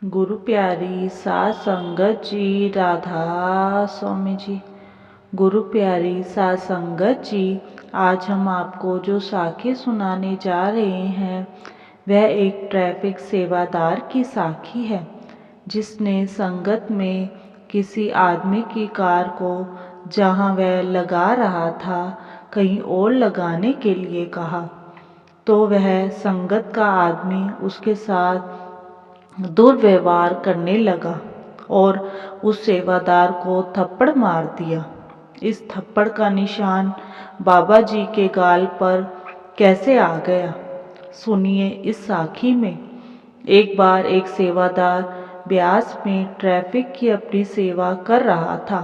गुरु प्यारी साध संगत जी, राधा स्वामी जी। गुरु प्यारी साध संगत जी, आज हम आपको जो साखी सुनाने जा रहे हैं वह एक ट्रैफिक सेवादार की साखी है, जिसने संगत में किसी आदमी की कार को जहां वह लगा रहा था कहीं और लगाने के लिए कहा, तो वह संगत का आदमी उसके साथ दुर्व्यवहार करने लगा और उस सेवादार को थप्पड़ मार दिया। इस थप्पड़ का निशान बाबा जी के गाल पर कैसे आ गया, सुनिए इस साखी में। एक बार एक सेवादार ब्यास में ट्रैफिक की अपनी सेवा कर रहा था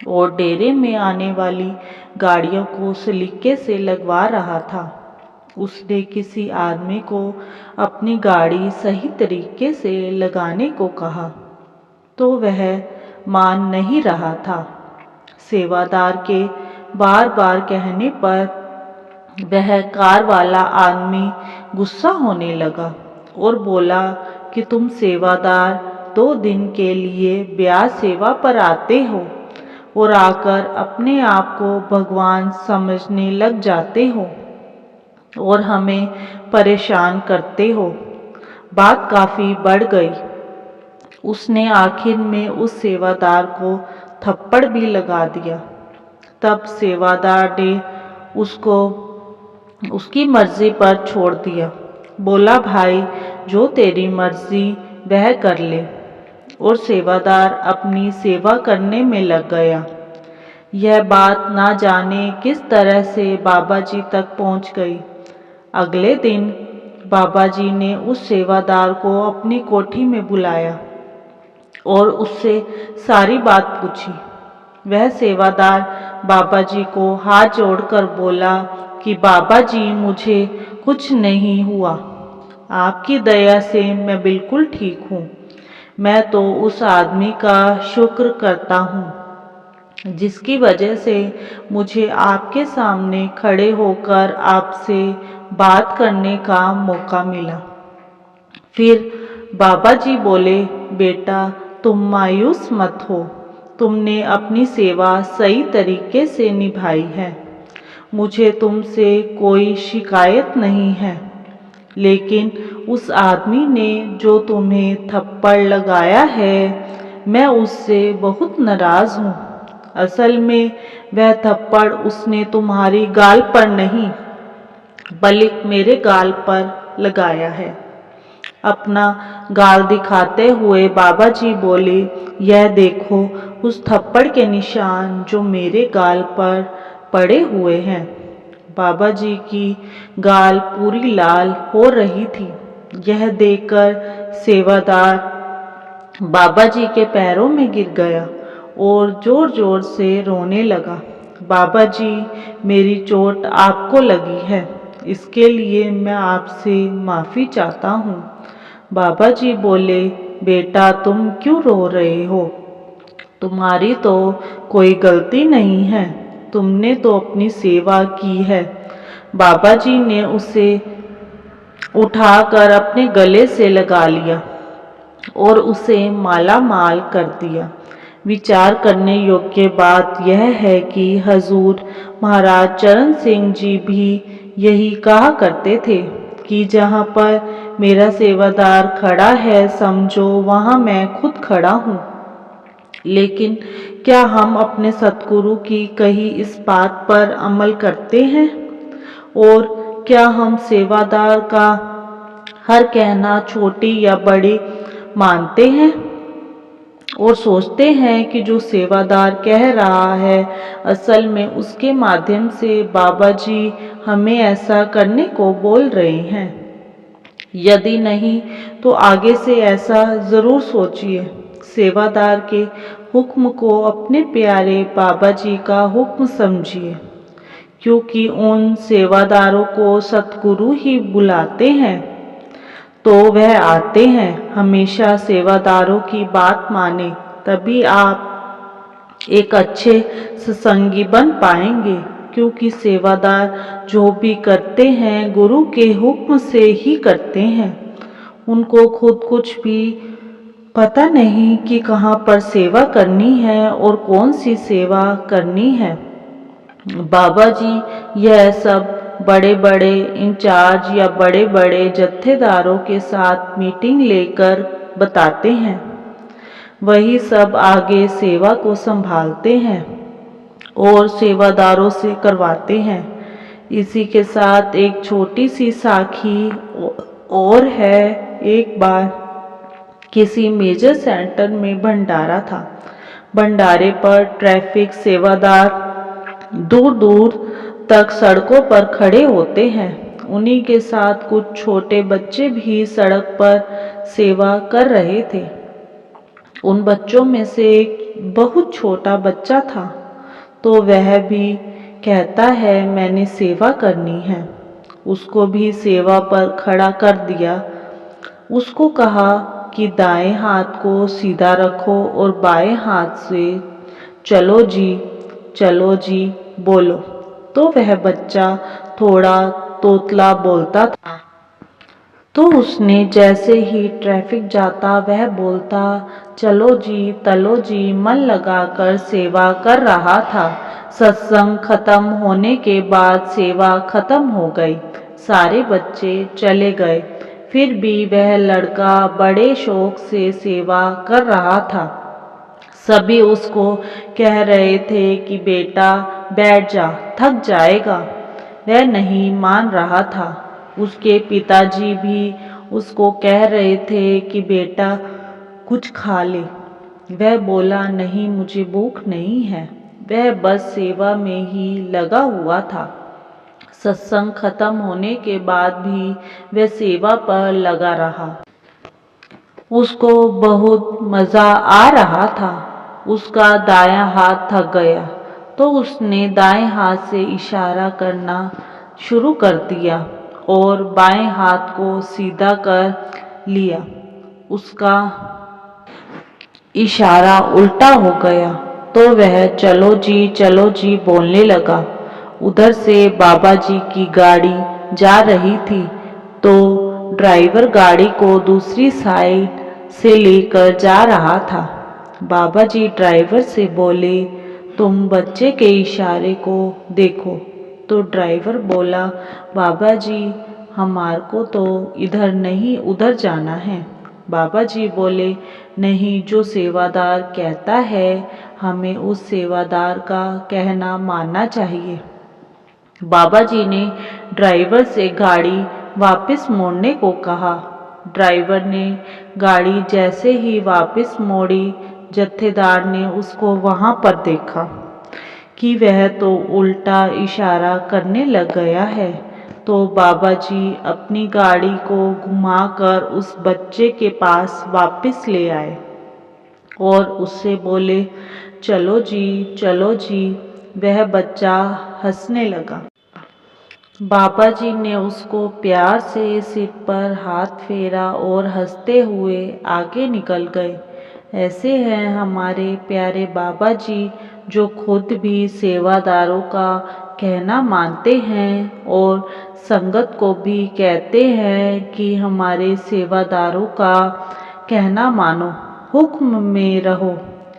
और डेरे में आने वाली गाड़ियों को सलीके से लगवा रहा था। उसने किसी आदमी को अपनी गाड़ी सही तरीके से लगाने को कहा, तो वह मान नहीं रहा था। सेवादार के बार बार कहने पर वह कार वाला आदमी गुस्सा होने लगा और बोला कि तुम सेवादार 2 दिन के लिए ब्यास सेवा पर आते हो और आकर अपने आप को भगवान समझने लग जाते हो और हमें परेशान करते हो। बात काफी बढ़ गई। उसने आखिर में उस सेवादार को थप्पड़ भी लगा दिया। तब सेवादार ने उसको उसकी मर्जी पर छोड़ दिया। बोला, भाई जो तेरी मर्जी वह कर ले, और सेवादार अपनी सेवा करने में लग गया। यह बात ना जाने किस तरह से बाबा जी तक पहुंच गई। अगले दिन बाबा जी ने उस सेवादार को अपनी कोठी में बुलाया और उससे सारी बात पूछी। वह सेवादार बाबा जी को हाथ जोड़कर बोला कि बाबा जी, मुझे कुछ नहीं हुआ, आपकी दया से मैं बिल्कुल ठीक हूँ। मैं तो उस आदमी का शुक्र करता हूँ जिसकी वजह से मुझे आपके सामने खड़े होकर आपसे बात करने का मौका मिला। फिर बाबा जी बोले, बेटा तुम मायूस मत हो, तुमने अपनी सेवा सही तरीके से निभाई है, मुझे तुमसे कोई शिकायत नहीं है। लेकिन उस आदमी ने जो तुम्हें थप्पड़ लगाया है, मैं उससे बहुत नाराज हूँ। असल में वह थप्पड़ उसने तुम्हारी गाल पर नहीं बल्कि मेरे गाल पर लगाया है। अपना गाल दिखाते हुए बाबा जी बोले, यह देखो उस थप्पड़ के निशान जो मेरे गाल पर पड़े हुए हैं। बाबा जी की गाल पूरी लाल हो रही थी। यह देखकर सेवादार बाबा जी के पैरों में गिर गया और जोर जोर से रोने लगा। बाबा जी, मेरी चोट आपको लगी है, इसके लिए मैं आपसे माफ़ी चाहता हूँ। बाबा जी बोले, बेटा तुम क्यों रो रहे हो, तुम्हारी तो कोई गलती नहीं है, तुमने तो अपनी सेवा की है। बाबा जी ने उसे उठाकर अपने गले से लगा लिया और उसे माला माल कर दिया। विचार करने योग्य बात यह है कि हजूर महाराज चरण सिंह जी भी यही कहा करते थे कि जहाँ पर मेरा सेवादार खड़ा है, समझो वहाँ मैं खुद खड़ा हूँ। लेकिन क्या हम अपने सतगुरु की कही इस बात पर अमल करते हैं? और क्या हम सेवादार का हर कहना छोटी या बड़ी मानते हैं और सोचते हैं कि जो सेवादार कह रहा है असल में उसके माध्यम से बाबा जी हमें ऐसा करने को बोल रहे हैं? यदि नहीं तो आगे से ऐसा जरूर सोचिए। सेवादार के हुक्म को अपने प्यारे बाबा जी का हुक्म समझिए, क्योंकि उन सेवादारों को सतगुरु ही बुलाते हैं तो वह आते हैं। हमेशा सेवादारों की बात माने, तभी आप एक अच्छे सत्संगी बन पाएंगे, क्योंकि सेवादार जो भी करते हैं गुरु के हुक्म से ही करते हैं। उनको खुद कुछ भी पता नहीं कि कहाँ पर सेवा करनी है और कौन सी सेवा करनी है। बाबा जी यह सब बड़े बड़े इंचार्ज या बड़े बड़े जत्थेदारों के साथ मीटिंग लेकर बताते हैं। वही सब आगे सेवा को संभालते हैं और सेवादारों से करवाते हैं। इसी के साथ एक छोटी सी साखी और है। एक बार किसी मेजर सेंटर में भंडारा था। भंडारे पर ट्रैफिक सेवादार दूर दूर तक सड़कों पर खड़े होते हैं। उन्हीं के साथ कुछ छोटे बच्चे भी सड़क पर सेवा कर रहे थे। उन बच्चों में से एक बहुत छोटा बच्चा था, तो वह भी कहता है मैंने सेवा करनी है। उसको भी सेवा पर खड़ा कर दिया। उसको कहा कि दाएं हाथ को सीधा रखो और बाएं हाथ से चलो जी बोलो। तो वह बच्चा थोड़ा तोतला बोलता था, तो उसने जैसे ही ट्रैफिक जाता वह बोलता चलो जी तलो जी मन लगाकर सेवा कर रहा था। सत्संग खत्म होने के बाद सेवा खत्म हो गई। सारे बच्चे चले गए, फिर भी वह लड़का बड़े शौक से सेवा कर रहा था। सभी उसको कह रहे थे कि बेटा बैठ जा, थक जाएगा। वह नहीं मान रहा था। उसके पिताजी भी उसको कह रहे थे कि बेटा कुछ खा ले। वह बोला नहीं मुझे भूख नहीं है। वह बस सेवा में ही लगा हुआ था। सत्संग खत्म होने के बाद भी वह सेवा पर लगा रहा। उसको बहुत मजा आ रहा था। उसका दायां हाथ थक गया, तो उसने दाएं हाथ से इशारा करना शुरू कर दिया और बाएं हाथ को सीधा कर लिया। उसका इशारा उल्टा हो गया, तो वह चलो जी बोलने लगा। उधर से बाबा जी की गाड़ी जा रही थी, तो ड्राइवर गाड़ी को दूसरी साइड से लेकर जा रहा था। बाबा जी ड्राइवर से बोले तुम बच्चे के इशारे को देखो। तो ड्राइवर बोला बाबा जी हमार को तो इधर नहीं उधर जाना है। बाबा जी बोले नहीं, जो सेवादार कहता है हमें उस सेवादार का कहना मानना चाहिए। बाबा जी ने ड्राइवर से गाड़ी वापस मोड़ने को कहा। ड्राइवर ने गाड़ी जैसे ही वापस मोड़ी, जत्थेदार ने उसको वहां पर देखा कि वह तो उल्टा इशारा करने लग गया है। तो बाबा जी अपनी गाड़ी को घुमाकर उस बच्चे के पास वापस ले आए और उससे बोले चलो जी। वह बच्चा हंसने लगा। बाबा जी ने उसको प्यार से सिर पर हाथ फेरा और हंसते हुए आगे निकल गए। ऐसे हैं हमारे प्यारे बाबा जी, जो खुद भी सेवादारों का कहना मानते हैं और संगत को भी कहते हैं कि हमारे सेवादारों का कहना मानो, हुक्म में रहो।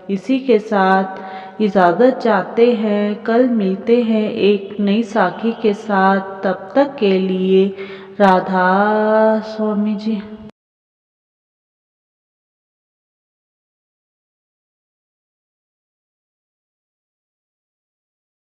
इसी के साथ इजाज़त चाहते हैं। कल मिलते हैं एक नई साखी के साथ। तब तक के लिए राधा स्वामी जी।